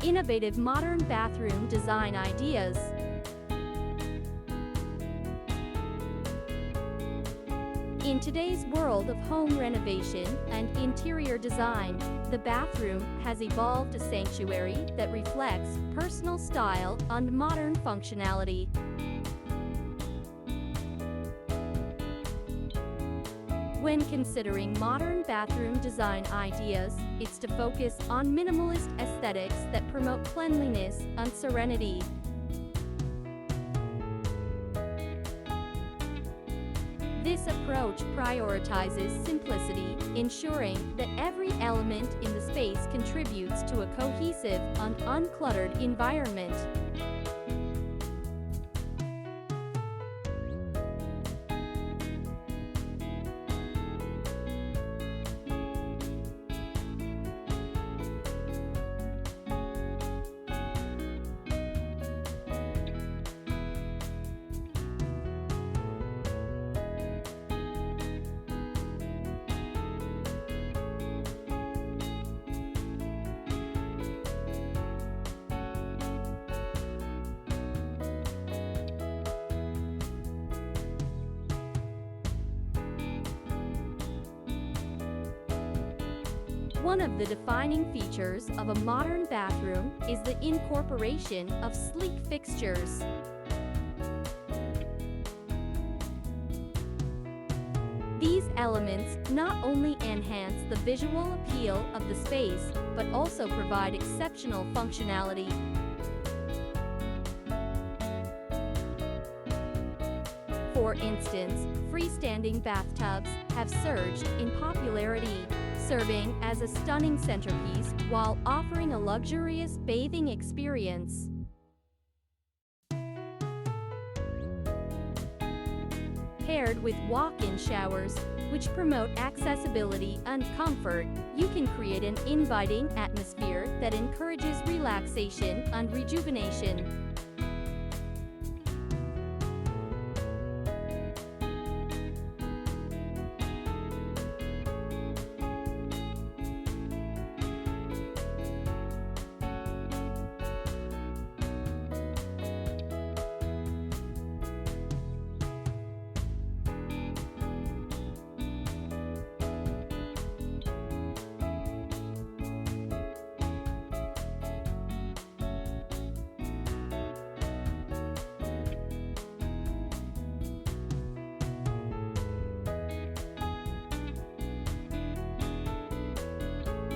innovative modern bathroom design ideas. In today's world of home renovation and interior design, the bathroom has evolved a sanctuary that reflects personal style and modern functionality. When considering modern bathroom design ideas, it's to focus on minimalist aesthetics that promote cleanliness and serenity. This approach prioritizes simplicity, ensuring that every element in the space contributes to a cohesive and uncluttered environment. One of the defining features of a modern bathroom is the incorporation of sleek fixtures. These elements not only enhance the visual appeal of the space, but also provide exceptional functionality. For instance, freestanding bathtubs have surged in popularity, serving as a stunning centerpiece while offering a luxurious bathing experience. Paired with walk-in showers, which promote accessibility and comfort, you can create an inviting atmosphere that encourages relaxation and rejuvenation.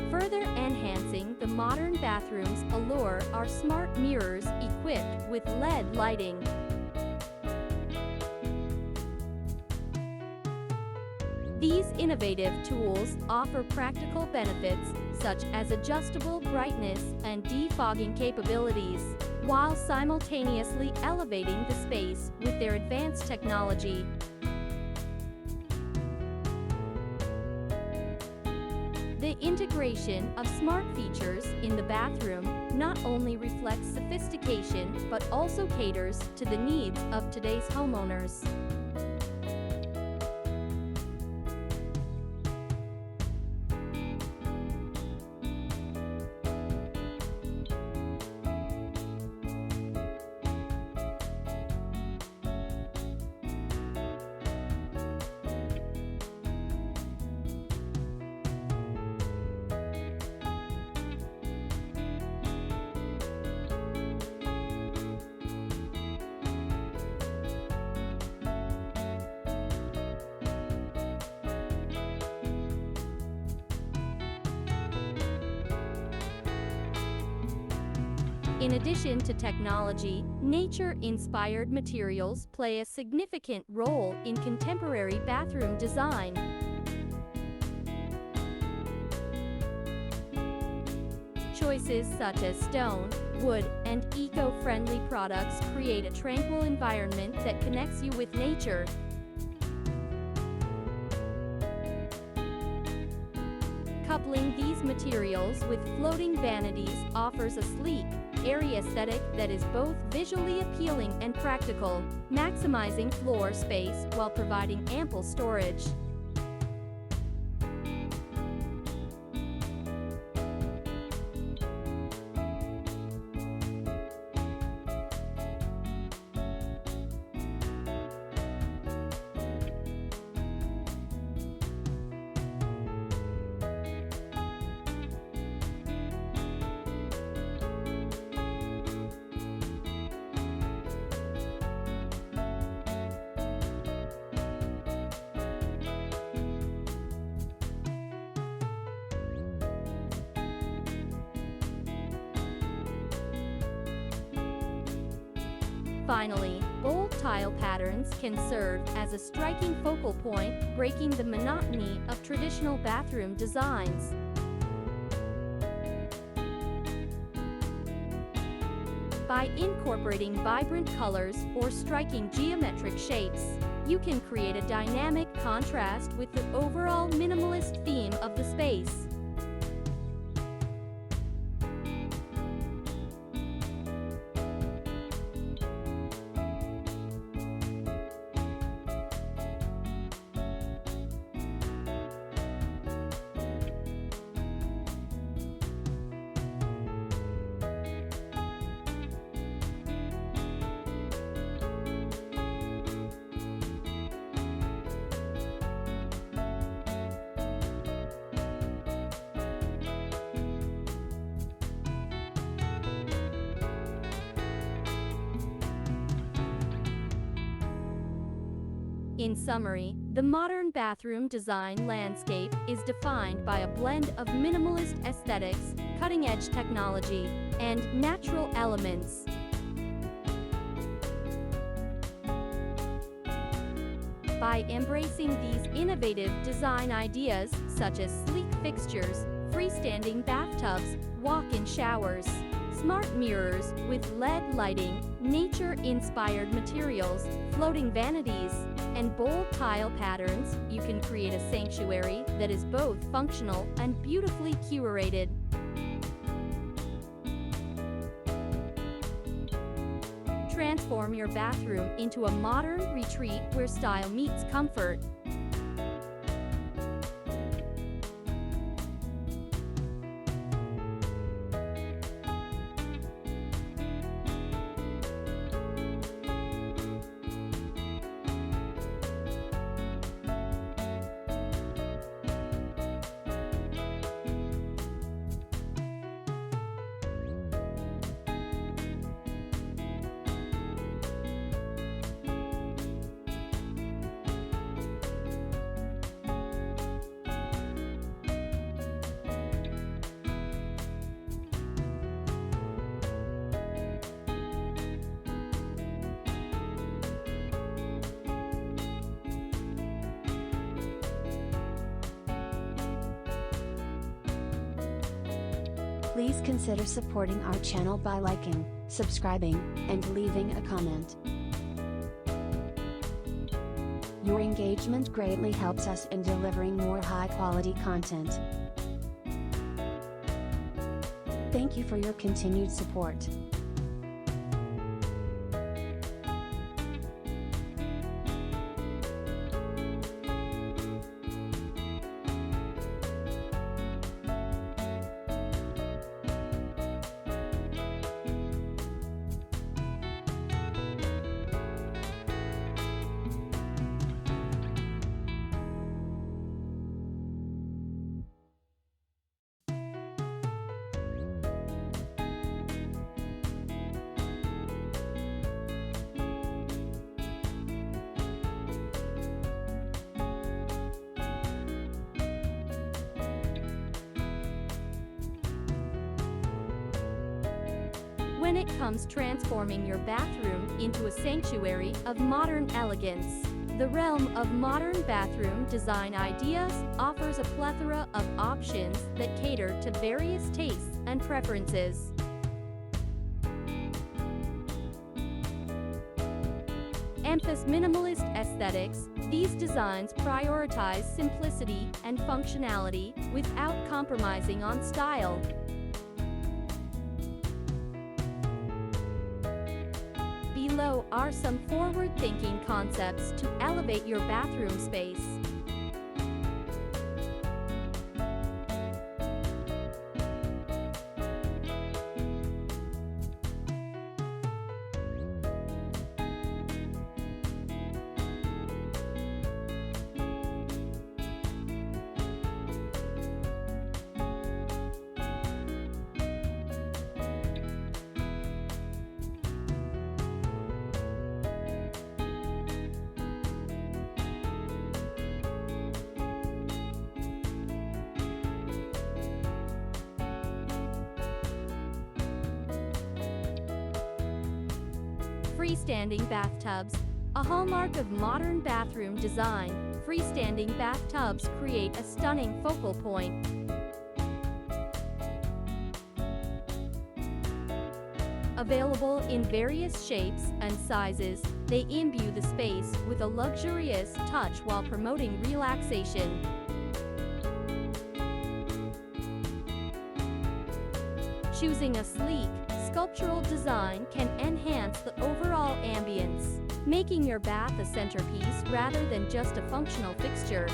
Further enhancing the modern bathroom's allure are smart mirrors equipped with LED lighting. These innovative tools offer practical benefits such as adjustable brightness and defogging capabilities, while simultaneously elevating the space with their advanced technology. The integration of smart features in the bathroom not only reflects sophistication but also caters to the needs of today's homeowners. In addition to technology, nature-inspired materials play a significant role in contemporary bathroom design. Choices such as stone, wood, and eco-friendly products create a tranquil environment that connects you with nature. Coupling these materials with floating vanities offers a sleek, airy aesthetic that is both visually appealing and practical, maximizing floor space while providing ample storage. Finally, bold tile patterns can serve as a striking focal point, breaking the monotony of traditional bathroom designs. By incorporating vibrant colors or striking geometric shapes, you can create a dynamic contrast with the overall minimalist theme of the space. In summary, the modern bathroom design landscape is defined by a blend of minimalist aesthetics, cutting-edge technology, and natural elements. By embracing these innovative design ideas, such as sleek fixtures, freestanding bathtubs, walk-in showers, smart mirrors with LED lighting, nature-inspired materials, floating vanities, and bold tile patterns, you can create a sanctuary that is both functional and beautifully curated. Transform your bathroom into a modern retreat where style meets comfort. Please consider supporting our channel by liking, subscribing, and leaving a comment. Your engagement greatly helps us in delivering more high-quality content. Thank you for your continued support. When it comes transforming your bathroom into a sanctuary of modern elegance, the realm of modern bathroom design ideas offers a plethora of options that cater to various tastes and preferences. Emphasize minimalist aesthetics, these designs prioritize simplicity and functionality without compromising on style. Below are some forward-thinking concepts to elevate your bathroom space. Freestanding bathtubs. A hallmark of modern bathroom design, freestanding bathtubs create a stunning focal point. Available in various shapes and sizes, they imbue the space with a luxurious touch while promoting relaxation. Choosing a sleek, sculptural design can enhance the overall ambience, making your bath a centerpiece rather than just a functional fixture.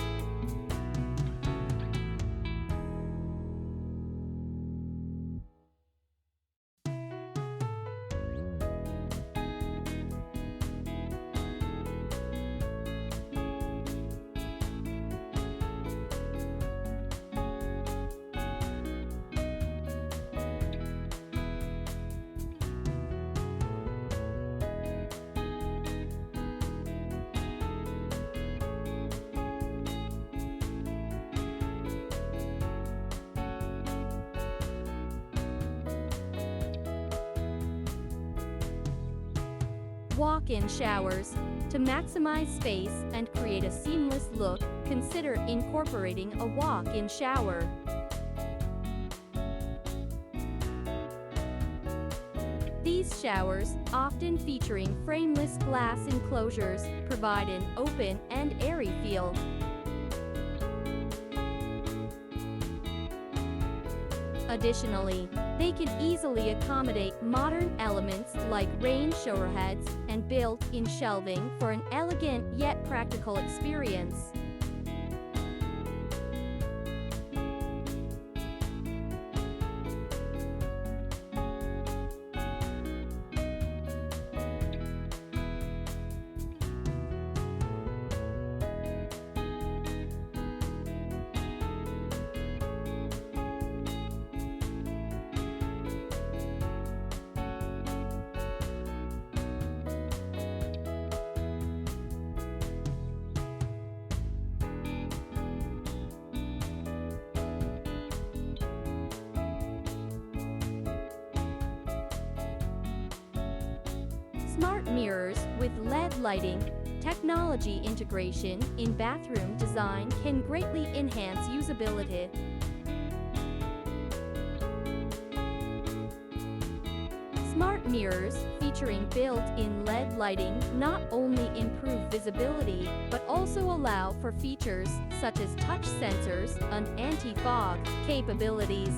Walk-in showers. To maximize space and create a seamless look, consider incorporating a walk-in shower. These showers, often featuring frameless glass enclosures, provide an open and airy feel. Additionally, they can easily accommodate modern elements like rain showerheads and built-in shelving for an elegant yet practical experience. Smart mirrors with LED lighting. Technology integration in bathroom design can greatly enhance usability. Smart mirrors featuring built-in LED lighting not only improve visibility, but also allow for features such as touch sensors and anti-fog capabilities.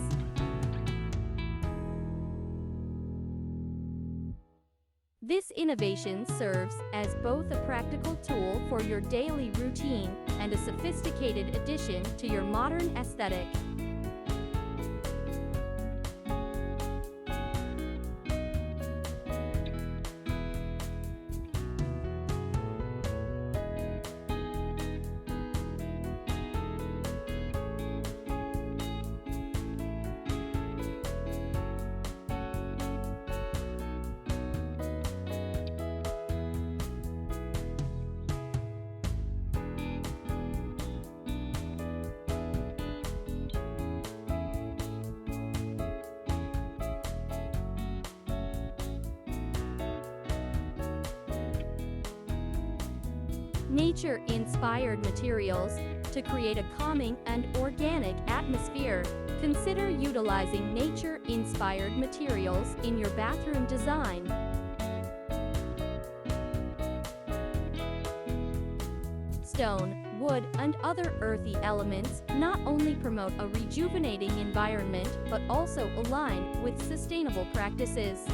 This innovation serves as both a practical tool for your daily routine and a sophisticated addition to your modern aesthetic. Nature-inspired materials. To create a calming and organic atmosphere, consider utilizing nature-inspired materials in your bathroom design. Stone, wood, and other earthy elements not only promote a rejuvenating environment but also align with sustainable practices.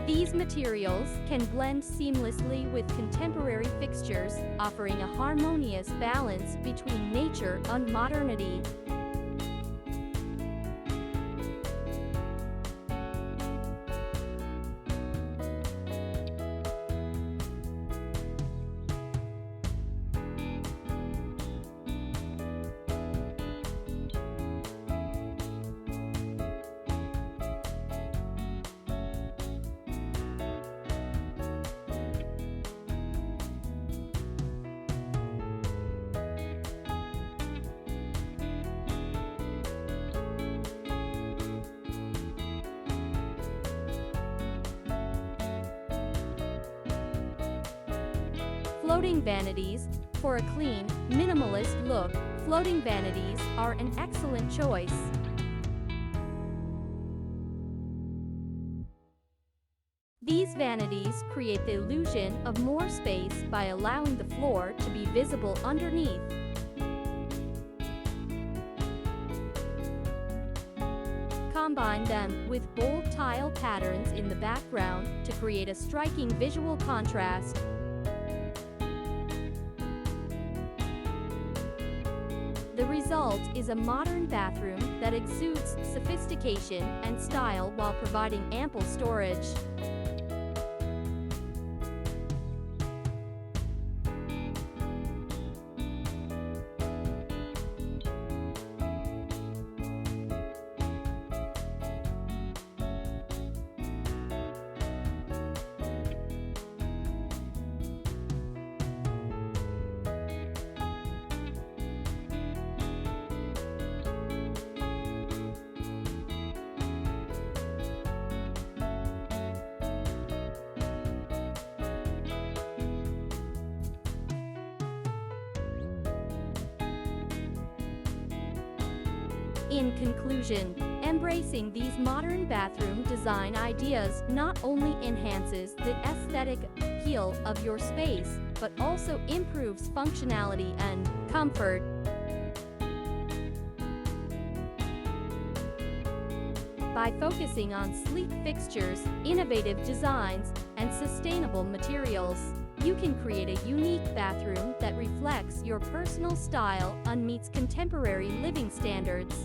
These materials can blend seamlessly with contemporary fixtures, offering a harmonious balance between nature and modernity. Floating vanities. For a clean, minimalist look, floating vanities are an excellent choice. These vanities create the illusion of more space by allowing the floor to be visible underneath. Combine them with bold tile patterns in the background to create a striking visual contrast. The result is a modern bathroom that exudes sophistication and style while providing ample storage. In conclusion, embracing these modern bathroom design ideas not only enhances the aesthetic appeal of your space, but also improves functionality and comfort. By focusing on sleek fixtures, innovative designs, and sustainable materials, you can create a unique bathroom that reflects your personal style and meets contemporary living standards.